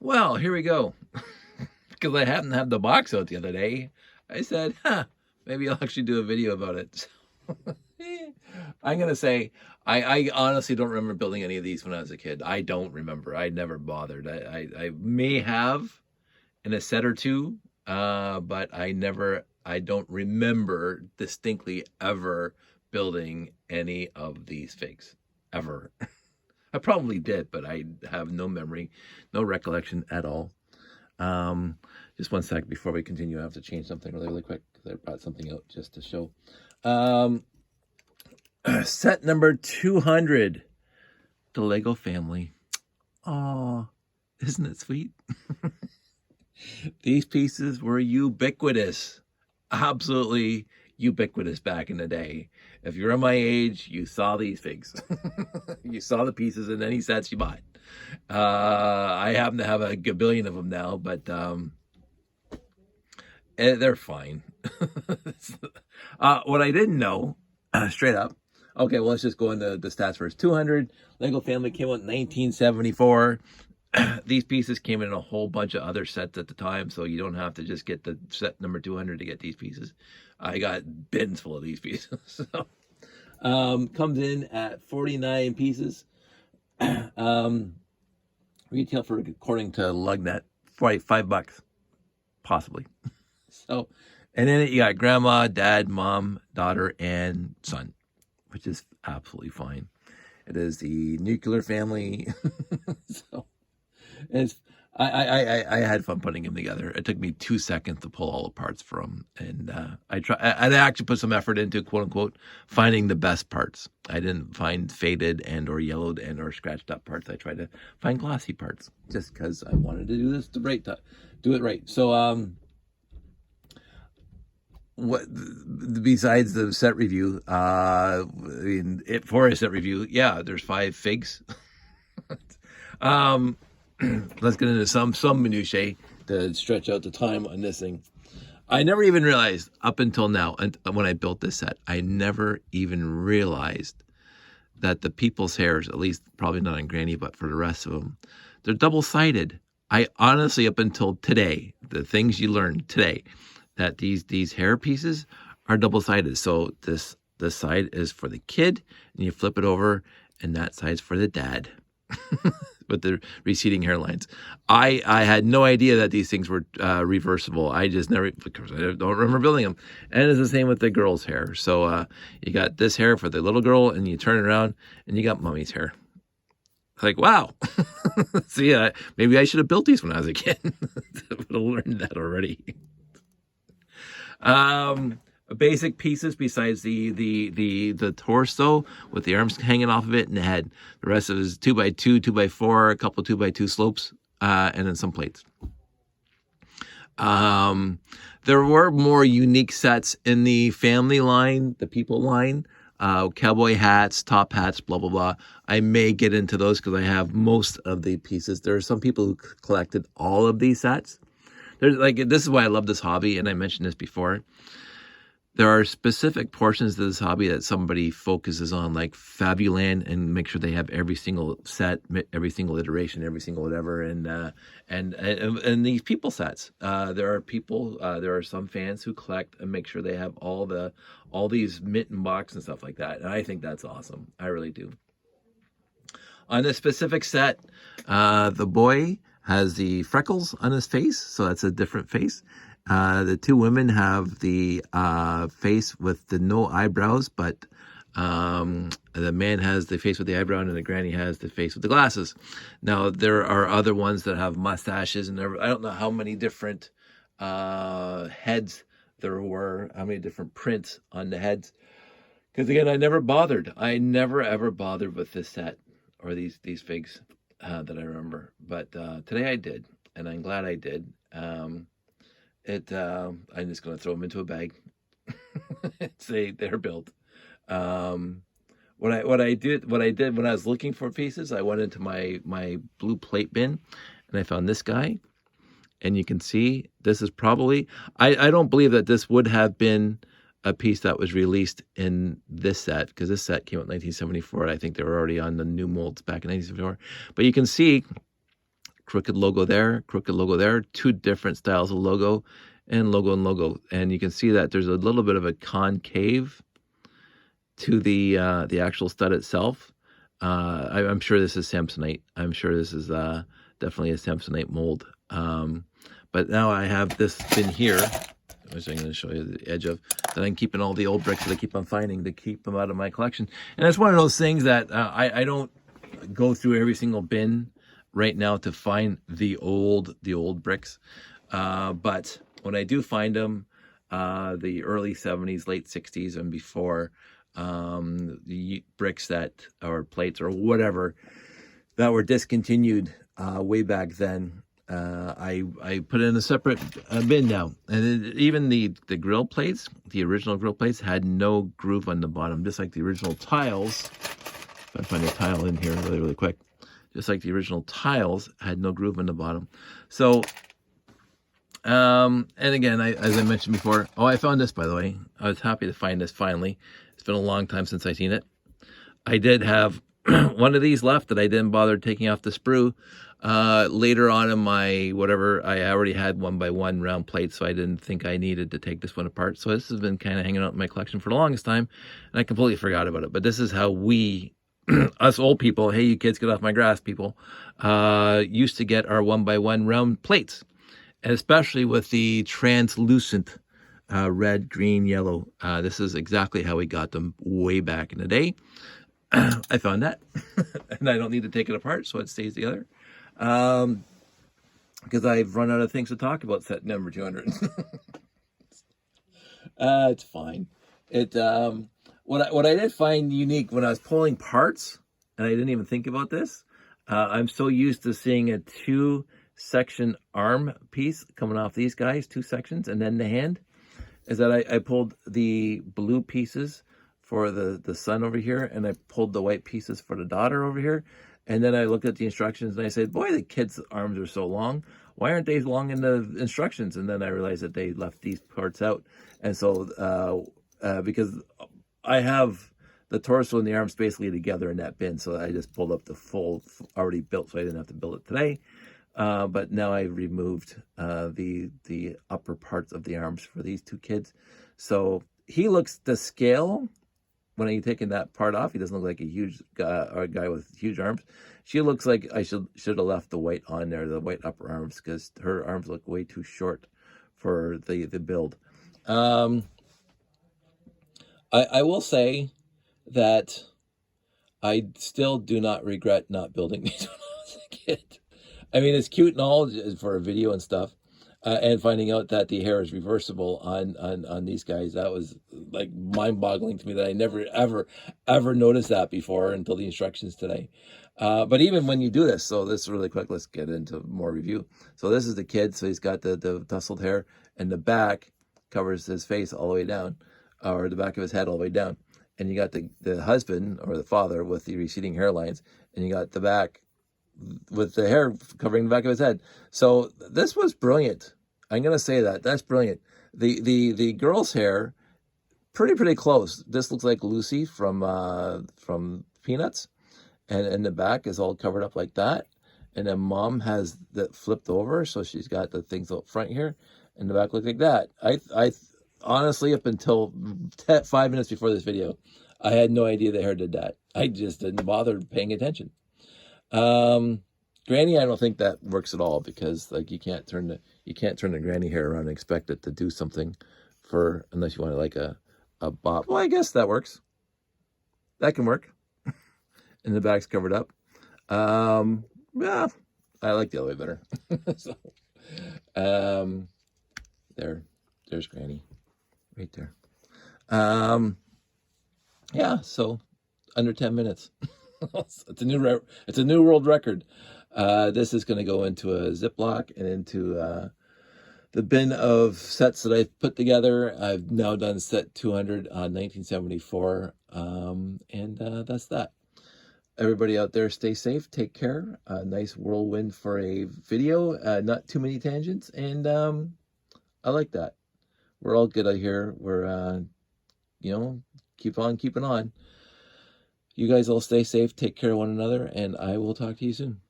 Well, here we go. Because I happened to have the box out the other day, I said, maybe I'll actually do a video about it. I'm going to say, I honestly don't remember building any of these when I was a kid. I don't remember. I never bothered. I may have in a set or two, but I don't remember distinctly ever building any of these figs, ever. I probably did, but I have no memory, no recollection at all. Just one sec before we continue. I have to change something really quick because I brought something out just to show. Set number 200, the Lego family. Oh, isn't it sweet? These pieces were ubiquitous, absolutely ubiquitous back in the day. If you're my age, you saw these figs. You saw the pieces in any sets you bought. I happen to have a gabillion of them now, but they're fine. What I didn't know, straight up, okay, well, let's just go into the stats first. 200, Lego Family came out in 1974. These pieces came in a whole bunch of other sets at the time, so you don't have to just get the set number 200 to get these pieces. I got bins full of these pieces. So, comes in at 49 pieces. Retail for, according to Lugnet, $5, possibly. So, and then you got grandma, dad, mom, daughter, and son, which is absolutely fine. It is the nuclear family. So, it's I had fun putting them together. It took me 2 seconds to pull all the parts for them, and I actually put some effort into, quote unquote, finding the best parts. I didn't find faded and or yellowed and or scratched up parts. I tried to find glossy parts just because I wanted to do this do it right. So what besides the set review, for a set review, yeah, there's 5 figs. Let's get into some minutiae to stretch out the time on this thing. I never even realized up until now, and when I built this set, I never even realized that the people's hairs, at least probably not on Granny, but for the rest of them, they're double-sided. I honestly, up until today, the things you learn today, that these hair pieces are double-sided. So this side is for the kid, and you flip it over, and that side's for the dad. With the receding hairlines. I had no idea that these things were reversible. I just never, because I don't remember building them. And it's the same with the girl's hair. So you got this hair for the little girl, and you turn it around, and you got mommy's hair. Like, wow. So yeah, maybe I should have built these when I was a kid. I would have learned that already. Basic pieces besides the torso with the arms hanging off of it and the head. The rest of it is 2x2, 2x4, a couple 2x2 slopes, and then some plates. There were more unique sets in the family line, the people line, cowboy hats, top hats, blah, blah, blah. I may get into those because I have most of the pieces. There are some people who collected all of these sets. This is why I love this hobby, and I mentioned this before. There are specific portions of this hobby that somebody focuses on, like Fabuland, and make sure they have every single set, every single iteration, every single whatever, and these people sets. There are some fans who collect and make sure they have all these mitten box and stuff like that, and I think that's awesome. I really do. On this specific set, the boy has the freckles on his face, so that's a different face. The 2 women have the face with the no eyebrows, but the man has the face with the eyebrow, and the granny has the face with the glasses. Now, there are other ones that have mustaches, and I don't know how many different heads there were, how many different prints on the heads. Because again, I never ever bothered with this set or these figs that I remember. But today I did, and I'm glad I did. I'm just going to throw them into a bag. Say they're built. What I did when I was looking for pieces, I went into my blue plate bin, and I found this guy. And you can see this is probably, I don't believe that this would have been a piece that was released in this set, because this set came out in 1974. I think they were already on the new molds back in 1974. But you can see crooked logo there, crooked logo there, two different styles of logo, and logo. And you can see that there's a little bit of a concave to the actual stud itself. I'm sure this is Samsonite. I'm sure this is definitely a Samsonite mold. But now I have this bin here, which I'm going to show you the edge of, that I'm keeping all the old bricks that I keep on finding to keep them out of my collection. And it's one of those things that I don't go through every single bin right now to find the old bricks. But when I do find them, the early 70s, late 60s and before, the bricks that, or plates or whatever, that were discontinued way back then, I put it in a separate bin now. And even the grill plates, the original grill plates, had no groove on the bottom, just like the original tiles. If I find a tile in here really quick, just like the original tiles had no groove on the bottom. So, and again, as I mentioned before, I found this, by the way. I was happy to find this finally. It's been a long time since I've seen it. I did have one of these left that I didn't bother taking off the sprue. Later on in my whatever, I already had 1x1 round plates, so I didn't think I needed to take this one apart. So this has been kind of hanging out in my collection for the longest time, and I completely forgot about it. But this is how we, us old people, hey, you kids, get off my grass, people, used to get our 1x1 round plates, and especially with the translucent red, green, yellow. This is exactly how we got them way back in the day. I found that, and I don't need to take it apart, so it stays together. Because I've run out of things to talk about set number 200. It's fine. What I did find unique when I was pulling parts, and I didn't even think about this, I'm so used to seeing a 2-section arm piece coming off these guys, 2 sections, and then the hand, is that I pulled the blue pieces for the son over here, and I pulled the white pieces for the daughter over here. And then I looked at the instructions and I said, boy, the kids' arms are so long. Why aren't they long in the instructions? And then I realized that they left these parts out. And so, because I have the torso and the arms basically together in that bin, so I just pulled up the full, already built, so I didn't have to build it today. But now I removed the upper parts of the arms for these 2 kids. So he looks to scale. When I'm taking that part off, he doesn't look like a huge guy, or a guy with huge arms. She looks like I should have left the white on there, the white upper arms, because her arms look way too short for the build. I will say that I still do not regret not building these when I was a kid. I mean, it's cute and all for a video and stuff. And finding out that the hair is reversible on these guys, that was like mind-boggling to me, that I never, ever noticed that before until the instructions today. But even when you do this, so this is really quick, let's get into more review. So this is the kid, so he's got the tousled hair, and the back covers his face all the way down, or the back of his head all the way down. And you got the husband, or the father, with the receding hairlines, and you got the back with the hair covering the back of his head. So this was brilliant. I'm gonna say that's brilliant. The girl's hair, pretty close. This looks like Lucy from Peanuts, and the back is all covered up like that. And then mom has that flipped over, so she's got the things up front here, and the back looks like that. I honestly, up until 5 minutes before this video, I had no idea the hair did that. I just didn't bother paying attention. Granny, I don't think that works at all, because like you can't turn the granny hair around and expect it to do something unless you want like a bob. Well, I guess that works. That can work. And the back's covered up. Yeah, I like the other way better. So, there's Granny right there. Yeah, so under 10 minutes. It's a new world record. This is going to go into a Ziploc and into the bin of sets that I've put together. I've now done set 200 on 1974, and that's that. Everybody out there, stay safe, take care. Nice whirlwind for a video, not too many tangents, and I like that. We're all good out here. We're, keep on keeping on. You guys all stay safe, take care of one another, and I will talk to you soon.